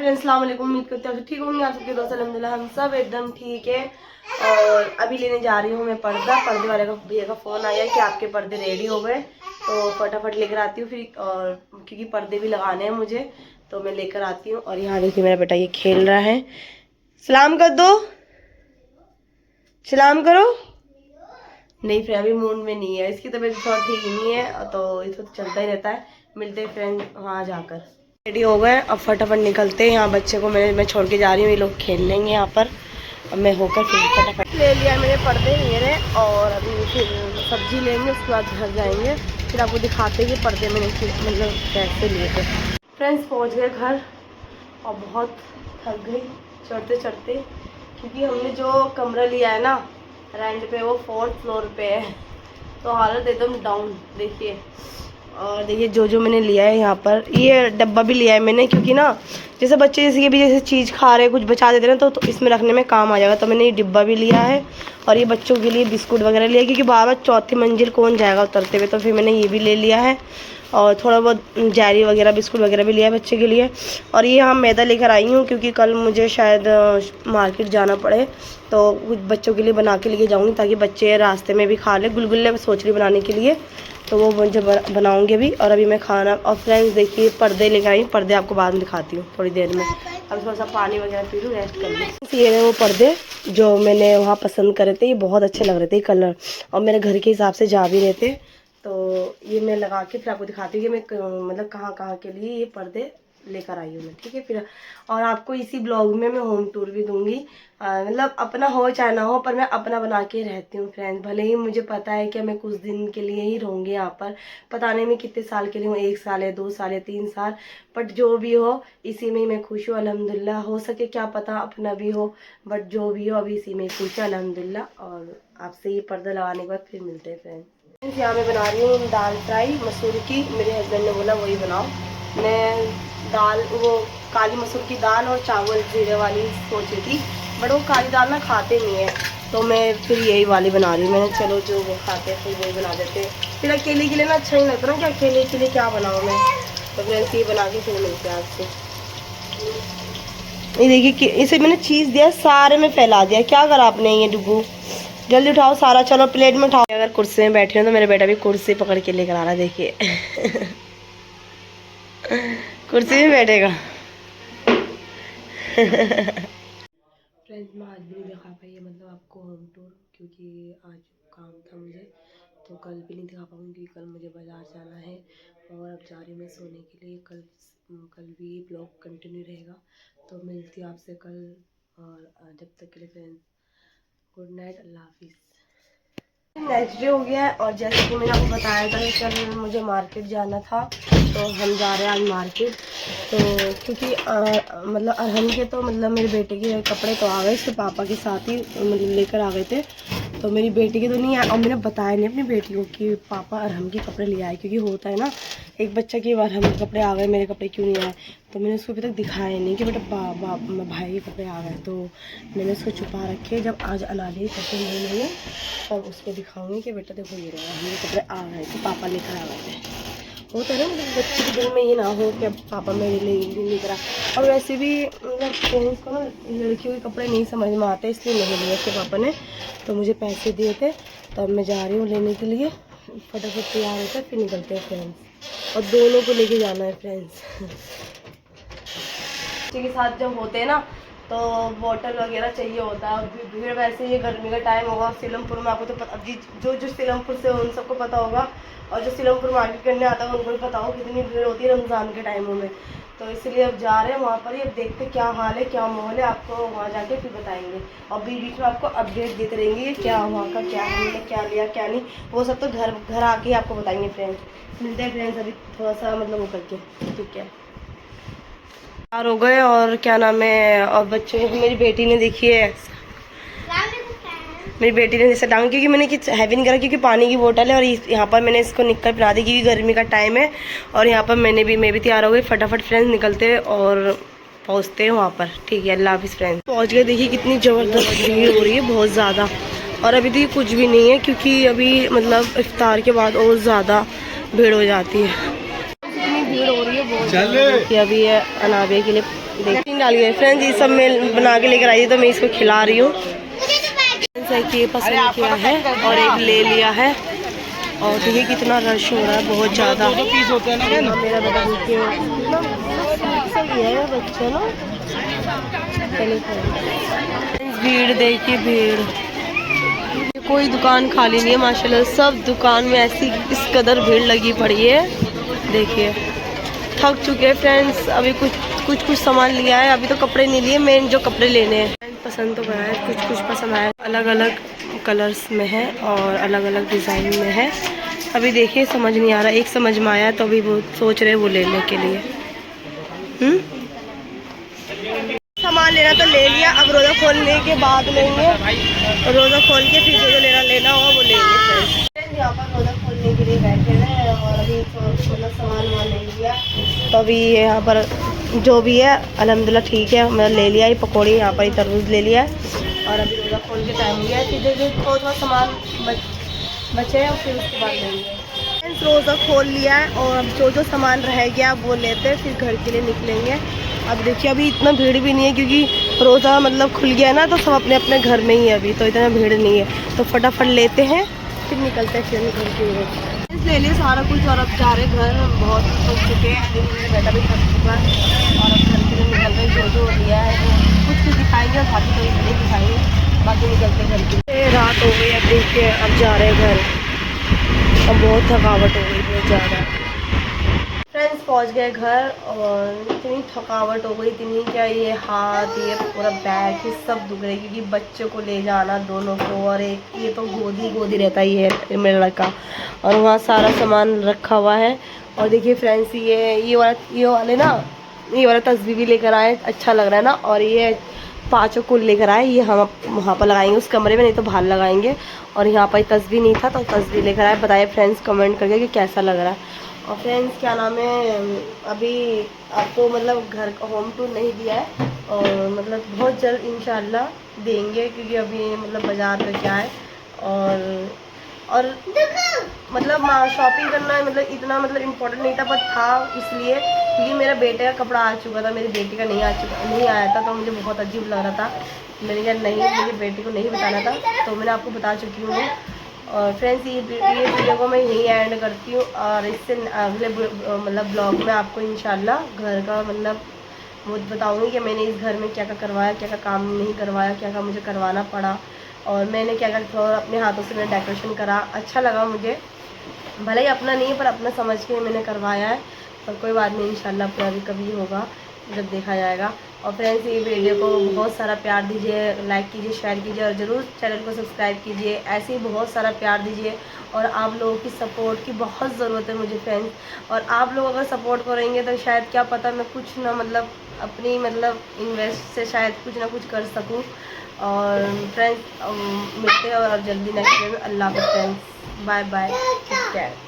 Friends, अस्सलाम वालेकुम। उम्मीद करते हैं ठीक होंगे आप सबके दोस्त। अल्हम्दुलिल्लाह हम सब एकदम ठीक है। और अभी लेने जा रही हूँ मैं पर्दे वाले का भैया का फ़ोन आया कि आपके पर्दे रेडी हो गए, तो फटाफट लेकर आती हूँ फिर। और क्योंकि पर्दे भी लगाने हैं मुझे, तो मैं लेकर आती हूँ। और यहाँ देखिए मेरा बेटा ये खेल रहा है। सलाम कर दो, सलाम करो। नहीं फ्रेंड अभी मूड में नहीं है, इसकी तबीयत थोड़ा ठीक नहीं है, तो इसको चलता ही रहता है। मिलते हैं फ्रेंड वहाँ जाकर। रेडी हो गए, अब फटाफट निकलते हैं। यहाँ बच्चे को मैं छोड़ के जा रही हूँ, ये लोग खेल लेंगे यहाँ पर। अब मैं होकर फिर फटाफट ले लिया मैंने पर्दे मेरे, और अभी फिर सब्जी लेंगे, उसके बाद घर जाएंगे। फिर आपको दिखाते हैं कि पर्दे मैंने मतलब कैसे लिए थे। फ्रेंड्स पहुँच गए घर और बहुत थक गई चढ़ते चढ़ते, क्योंकि हमने जो कमरा लिया है ना रेंट पे, वो 4th फ्लोर पे है, तो हालत एकदम डाउन देखिए। और देखिए जो मैंने लिया है यहाँ पर, ये डब्बा भी लिया है मैंने, क्योंकि ना जैसे बच्चे जैसे ये भी जैसे चीज़ खा रहे कुछ बचा देते हैं ना, तो इसमें रखने में काम आ जाएगा। तो मैंने ये डिब्बा भी लिया है, और ये बच्चों के लिए बिस्कुट वगैरह लिया है, क्योंकि बार बार 4थी मंजिल कौन जाएगा उतरते हुए, तो फिर मैंने ये भी ले लिया है। और थोड़ा बहुत जैरी वगैरह बिस्कुट वगैरह भी लिया है बच्चे के लिए। और ये यहाँ मैदा लेकर आई हूँ, क्योंकि कल मुझे शायद मार्केट जाना पड़े, तो कुछ बच्चों के लिए बना के लेके जाऊँगी, ताकि बच्चे रास्ते में भी खा ले। गुलगुल्ले सोच रही बनाने के लिए, तो वो मुझे बनाऊँगी भी। और अभी मैं खाना, और फ्रेंड्स देखिए पर्दे लेकर आई, पर्दे आपको बाद में दिखाती हूँ थोड़ी देर में। अब थोड़ा सा पानी वगैरह पी लूँ, रेस्ट कर लूँ। ये रहे वो पर्दे जो मैंने वहाँ पसंद करे थे, ये बहुत अच्छे लग रहे थे कलर, और मेरे घर के हिसाब से जा भी रहे थे। तो ये मैं लगा के फिर आपको दिखाती हूँ कि मैं मतलब कहाँ के लिए ये पर्दे लेकर आई हूँ मैं, ठीक है। फिर और आपको इसी ब्लॉग में मैं होम टूर भी दूंगी। मतलब अपना हो चाहे ना हो, पर मैं अपना बना के रहती हूँ फ्रेंड्स। भले ही मुझे पता है कि मैं कुछ दिन के लिए ही रहूँगी यहाँ पर, पता नहीं मैं कितने साल के लिए हूँ, 1 साल है, 2 साल है, 3 साल, बट जो भी हो इसी में ही मैं खुश हूँ अल्हम्दुलिल्लाह। हो सके क्या पता अपना भी हो, बट जो भी हो अभी इसी में खुश है अल्हम्दुलिल्लाह। और आपसे ये पर्दा लगाने के बाद फिर मिलते हैं फ्रेंड्स। यहाँ मैं बना रही हूँ दाल फ्राई मसूर की। मेरे हस्बैंड ने बोला वही बनाओ। मैं दाल, वो काली मसूर की दाल और चावल जीरे वाली सोची थी, बट वो काली दाल ना खाते नहीं है, तो मैं फिर यही वाली बना रही हूँ। मैंने चलो जो वो खाते हैं फिर वही बना देते हैं। फिर अकेले के लिए ना अच्छा नहीं लगता ना कि अकेले के लिए क्या बनाऊँ मैं, तो फ्रेंड्स ये बना के फिर मिलते हैं आपसे। ये देखिए कि इसे मैंने चीज़ दिया, सारे में फैला दिया। क्या करा आपने ये डुगू, जल्दी उठाओ सारा, चलो प्लेट में उठाओ। अगर कुर्सी में बैठे हो तो मेरा बेटा भी कुर्सी पकड़ के लेकर आ रहा है, देखिए कुर्सी में बैठेगा। फ्रेंड्स मैं आज भी नहीं दिखा पाई मतलब आपको होम टूर, क्योंकि आज काम था मुझे, तो कल भी नहीं दिखा पाऊँगी, क्योंकि कल मुझे बाज़ार जाना है। और अब जा रही हूँ मैं सोने के लिए। कल भी ब्लॉग कंटिन्यू रहेगा, तो मिलती हूँ आपसे कल। और जब तक के लिए फ्रेंड्स गुड नाइट, अल्लाह हाफिज़। नेक्स्ट डे हो गया है, और जैसे कि मैंने आपको बताया था कि कल मुझे मार्केट जाना था, तो हम जा रहे हैं आज मार्केट। तो क्योंकि मतलब अरहम के तो मतलब मेरे बेटे के कपड़े तो आ गए, उसके पापा के साथ ही मतलब लेकर आ गए थे, तो मेरी बेटी के तो नहीं आए। और मैंने बताया नहीं अपनी बेटी को कि पापा अरहम के कपड़े ले आए, क्योंकि होता है ना एक बच्चा की अरहम के कपड़े आ गए, मेरे कपड़े क्यों नहीं आए। तो मैंने उसको अभी तक दिखाया नहीं कि बेटा भाई के कपड़े आ गए, तो मैंने उसको छुपा रखे। जब आज अनाली कपड़े नहीं लेंगे तब उसको दिखाऊंगी कि बेटा देखो ये रहा, मेरे कपड़े आ गए थे, पापा लेकर आ गए थे। होता है ना मतलब बच्चे के दिल में ये ना हो कि पापा मेरे लिए लेकर आ। और वैसे भी मतलब पेरेंट्स को ना लड़कियों के कपड़े नहीं समझ में आते, इसलिए नहीं लिए उसके पापा ने, तो मुझे पैसे दिए थे। तो अब मैं जा रही हूँ लेने के लिए, फटाफट तैयार होकर फिर निकलते हैं फ्रेंड्स। और दोनों को लेके जाना है फ्रेंड्स। बच्चे के साथ जब होते हैं ना तो बॉटल वगैरह चाहिए होता है। और भीड़ वैसे ये गर्मी का टाइम होगा सीलमपुर में, आपको तो पता, जो सीलमपुर से उन सबको पता होगा, और जो सीलमपुर मार्केट करने आता है उनको भी पता हो कितनी भीड़ होती है रमज़ान के टाइमों में। तो इसलिए अब जा रहे हैं वहाँ पर ही, अब देखते क्या हाल है क्या माहौल है, आपको वहाँ जाके फिर बताएंगे। और बीच में आपको अपडेट देते रहेंगे क्या वहाँ का क्या है, मतलब क्या लिया क्या नहीं, वो सब तो घर आके आपको बताएंगे फ्रेंड्स। मिलते हैं फ्रेंड्स अभी थोड़ा सा मतलब वो करके, ठीक है। तैयार हो गए, और क्या नाम है, और बच्चे मेरी बेटी ने देखिए, मेरी बेटी ने जैसे डांग, क्योंकि मैंने कुछ हैवी नहीं करा, क्योंकि पानी की बोतल है, और यहाँ पर मैंने इसको निकल पिला दी, क्योंकि गर्मी का टाइम है। और यहाँ पर मैं भी तैयार हो गई, फटाफट फ्रेंड्स निकलते हैं और पहुँचते हैं वहाँ पर, ठीक है। अल्लाह हाफिज़ फ्रेंड्स। पहुँच गए, देखिए कितनी ज़बरदस्त भीड़ हो रही है, बहुत ज़्यादा। और अभी तो कुछ भी नहीं है, क्योंकि अभी मतलब इफ्तार के बाद और ज़्यादा भीड़ हो जाती है, इतनी भीड़ हो रही है बहुत ज़्यादा। अभी अनाबे के लिए देखिए डाल गए फ्रेंड्स, ये सब मैं बना के लेकर आई तो मैं इसको खिला रही हूँ। ये पसंद किया है और एक ले लिया है। और देखिए कितना रश हो रहा है, बहुत ज़्यादा। मेरा बेटा देखिए सही है बच्चा ना। भीड़ देखिए भीड़, कोई दुकान खाली नहीं है माशाल्लाह, सब दुकान में ऐसी इस कदर भीड़ लगी पड़ी है। देखिए थक चुके हैं फ्रेंड्स, अभी कुछ सामान लिया है, अभी तो कपड़े नहीं लिए, मेन जो कपड़े लेने हैं। पसंद तो गया है, कुछ पसंद आया, अलग अलग कलर्स में है और अलग अलग डिज़ाइन में है। अभी देखिए समझ नहीं आ रहा, एक समझ में आया तो अभी वो सोच रहे वो लेने के लिए। सामान लेना तो ले लिया, अब रोज़ा खोलने के बाद लेंगे, रोज़ा खोल के फिर जो लेना होगा वो लेंगे। यहाँ पर रोज़ा खोलने के लिए बैठे हैं और अभी मतलब सामान वामान ले लिया, तो अभी यहाँ पर जो भी है अल्हम्दुलिल्लाह ठीक है, मैं ले लिया। ये पकौड़ी यहाँ पर ही तरबूज ले लिया है और अभी रोज़ा खोल के टाइम लिया है, फिर थोड़ा सामान बचे हैं और फिर उसके बाद लेंगे। रोज़ा खोल लिया है और अब जो सामान रह गया वो लेते हैं, फिर घर के लिए निकलेंगे। अब देखिए अभी इतना भीड़ भी नहीं है क्योंकि रोज़ा मतलब खुल गया है ना, तो सब अपने अपने घर में ही है, अभी तो इतना भीड़ नहीं है। तो फटाफट लेते हैं फिर निकलते हैं, फिर घर के लिए ले लिए सारा कुछ और अब जा रहे घर। बहुत थक चुके हैं, मेरा बेटा भी थक चुका है और अब घर के लिए निकल रहे। जो लिया है कुछ दिखाएंगे और बाकी तो नहीं दिखाएंगे, बाकी निकलते घर के लिए। रात हो गई, अब देखिए अब जा रहे हैं घर। अब बहुत थकावट हो गई, बहुत ज़्यादा। फ्रेंड्स पहुंच गए घर और इतनी थकावट हो गई, इतनी क्या ये हाथ ये पूरा बैक ये सब दुख रहे क्योंकि बच्चों को ले जाना दोनों को, और एक ये तो गोदी रहता ही है मेरा लड़का, और वहाँ सारा सामान रखा हुआ है। और देखिए फ्रेंड्स ये वाला तस्वीर भी लेकर आए, अच्छा लग रहा है ना। और ये 5 कुल लेकर आए, ये हम वहाँ पर लगाएंगे उस कमरे में, नहीं तो बाहर लगाएंगे। और यहाँ पर तस्वीर नहीं था तो तस्वीर लेकर आए। बताइए फ्रेंड्स कमेंट करके कि कैसा लग रहा है। और फ्रेंड्स क्या नाम है, अभी आपको मतलब घर का होम टूर नहीं दिया है और मतलब बहुत जल्द इंशाल्लाह देंगे, क्योंकि अभी मतलब बाज़ार में क्या है और मतलब शॉपिंग करना मतलब इतना मतलब इम्पोर्टेंट नहीं था, पर था इसलिए क्योंकि मेरा बेटे का कपड़ा आ चुका था, मेरी बेटी का नहीं आया था, तो मुझे बहुत अजीब लग रहा था। मैंने कहा नहीं, मुझे बेटी को नहीं बताना था, तो मैंने आपको बता चुकी हूँ। और फ्रेंड्स ये वीडियो को मैं यहीं एंड करती हूँ और इससे अगले मतलब ब्लॉग में आपको इंशाल्लाह घर का मतलब वो बताऊँगी कि मैंने इस घर में क्या क्या करवाया, क्या क्या काम नहीं करवाया, क्या क्या मुझे करवाना पड़ा और मैंने क्या क्या अपने हाथों से मैंने डेकोरेशन करा। अच्छा लगा मुझे, भले ही अपना नहीं है पर अपना समझ के मैंने करवाया है, पर कोई बात नहीं इंशाल्लाह अपना भी कभी होगा जब देखा जाएगा। और फ्रेंड्स ये वीडियो को बहुत सारा प्यार दीजिए, लाइक कीजिए, शेयर कीजिए और ज़रूर चैनल को सब्सक्राइब कीजिए। ऐसे ही बहुत सारा प्यार दीजिए और आप लोगों की सपोर्ट की बहुत ज़रूरत है मुझे फ्रेंड्स। और आप लोग अगर सपोर्ट करेंगे तो शायद क्या पता मैं कुछ ना मतलब अपनी मतलब इन्वेस्ट से शायद कुछ ना कुछ कर सकूँ। और फ्रेंड्स मिलते हैं और जल्दी नेक्स्ट वीडियो में। अल्लाह हाफ़िज़ friends, bye bye, take care.